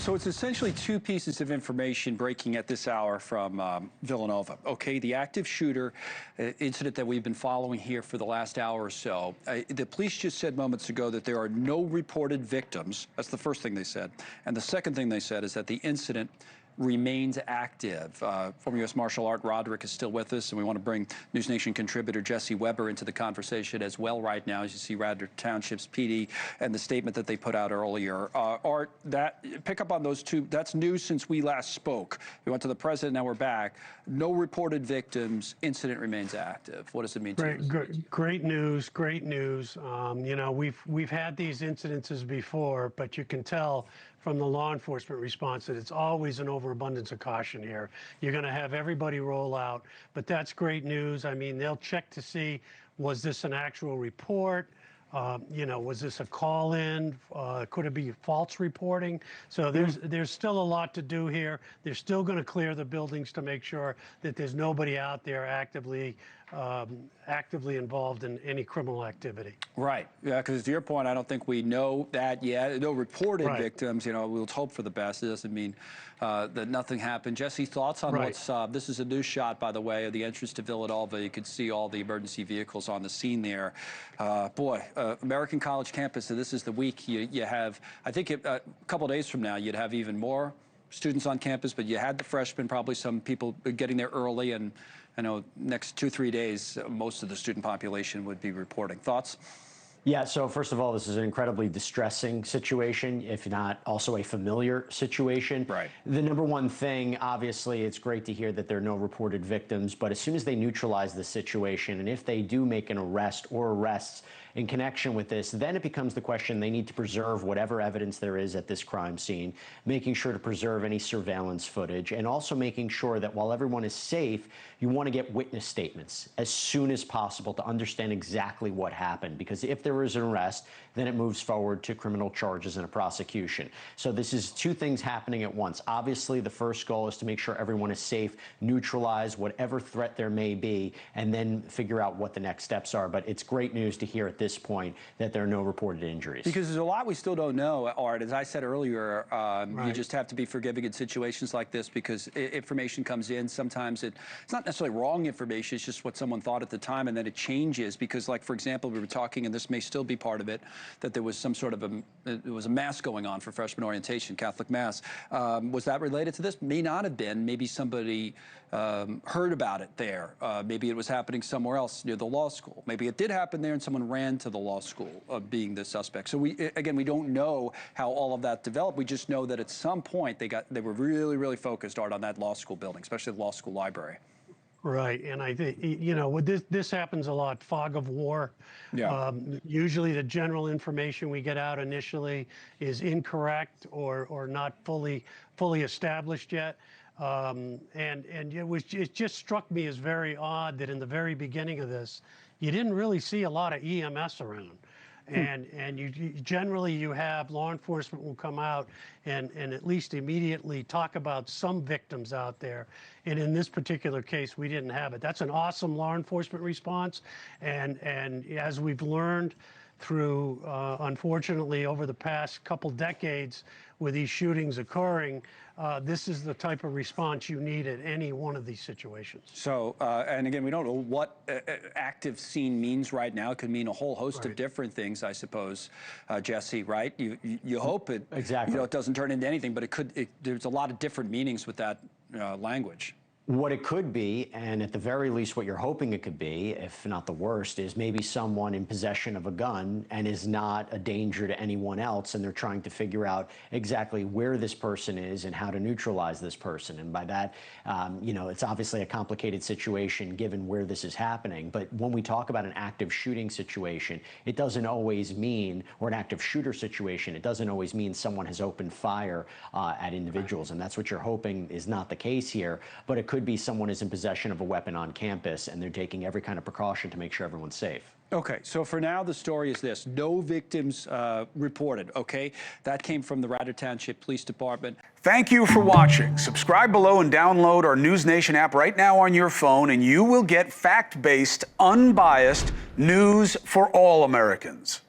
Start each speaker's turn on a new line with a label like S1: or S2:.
S1: So it's essentially two pieces of information breaking at this hour from Villanova. Okay, the active shooter incident that we've been following here for the last hour or so. The police just said moments ago that there are no reported victims. That's the first thing they said. And the second thing they said is that the incident remains active. Former U.S. Marshal Art Roderick is still with us, and we want to bring NewsNation contributor Jesse Weber into the conversation as well right now, as you see Radnor Township's PD and the statement that they put out earlier. Art, pick up on those two. That's news since we last spoke. We went to the president, now we're back. No reported victims. Incident remains active. What does it mean to you?
S2: Great news. Great news. You know, we've had these incidences before, but you can tell from the law enforcement response that it's always an overabundance of caution here. You're going to have everybody roll out, but that's great news. I mean, they'll check to see, was this an actual report? You know, was this a call-in? Could it be false reporting? So there's still a lot to do here. They're still going to clear the buildings to make sure that there's nobody out there actively involved in any criminal activity.
S1: Right. Yeah, because to your point, I don't think we know that yet. No reported victims. You know, we'll hope for the best. It doesn't mean that nothing happened. Jesse, thoughts on what's this is a new shot, by the way, of the entrance to Villanova. You could see all the emergency vehicles on the scene there. American College campus, so this is the week you have, I think a couple of days from now, you'd have even more students on campus, but you had the freshmen, probably some people getting there early, and I know next 2-3 days, most of the student population would be reporting. Thoughts?
S3: Yeah, so first of all, this is an incredibly distressing situation, if not also a familiar situation.
S1: Right.
S3: The number one thing, obviously, it's great to hear that there are no reported victims, but as soon as they neutralize the situation, and if they do make an arrest or arrests in connection with this, then it becomes the question they need to preserve whatever evidence there is at this crime scene, making sure to preserve any surveillance footage, and also making sure that while everyone is safe, you want to get witness statements as soon as possible to understand exactly what happened, because if there is an arrest, then it moves forward to criminal charges and a prosecution. So this is two things happening at once. Obviously, the first goal is to make sure everyone is safe, neutralize whatever threat there may be, and then figure out what the next steps are. But it's great news to hear at this point that there are no reported injuries.
S1: Because there's a lot we still don't know, Art. As I said earlier, you just have to be forgiving in situations like this because information comes in. Sometimes it's not necessarily wrong information, it's just what someone thought at the time, and then it changes because, like, for example, we were talking, and this may still be part of it, that there was some sort of there was a mass going on for freshman orientation, Catholic mass. Was that related to this? May not have been. Maybe somebody heard about it there. Maybe it was happening somewhere else near the law school. Maybe it did happen there and someone ran to the law school being the suspect. So we don't know how all of that developed. We just know that at some point they were really, really focused, Art, on that law school building, especially the law school library.
S2: Right, and I think, you know, this happens a lot, fog of war.
S1: Yeah.
S2: Usually the general information we get out initially is incorrect or not fully established yet. And it just struck me as very odd that in the very beginning of this, you didn't really see a lot of EMS around. And you generally have law enforcement will come out and at least immediately talk about some victims out there. And in this particular case, we didn't have it. That's an awesome law enforcement response. And as we've learned through, unfortunately, over the past couple decades with these shootings occurring, this is the type of response you need at any one of these situations.
S1: So, and again, we don't know what active scene means right now. It could mean a whole host of different things, I suppose, Jesse, right? You hope it,
S3: exactly.
S1: You know, it doesn't turn into anything, but there's a lot of different meanings with that language.
S3: What it could be, and at the very least what you're hoping it could be, if not the worst, is maybe someone in possession of a gun and is not a danger to anyone else, and they're trying to figure out exactly where this person is and how to neutralize this person. And by that, you know, it's obviously a complicated situation given where this is happening. But when we talk about an active shooting situation, it doesn't always mean, or an active shooter situation, it doesn't always mean someone has opened fire at individuals. And that's what you're hoping is not the case here. But it could be someone is in possession of a weapon on campus and they're taking every kind of precaution to make sure everyone's safe.
S1: Okay, so for now, the story is this. No victims reported, okay? That came from the Radnor Township Police Department. Thank you for watching. Subscribe below and download our NewsNation app right now on your phone, and you will get fact-based, unbiased news for all Americans.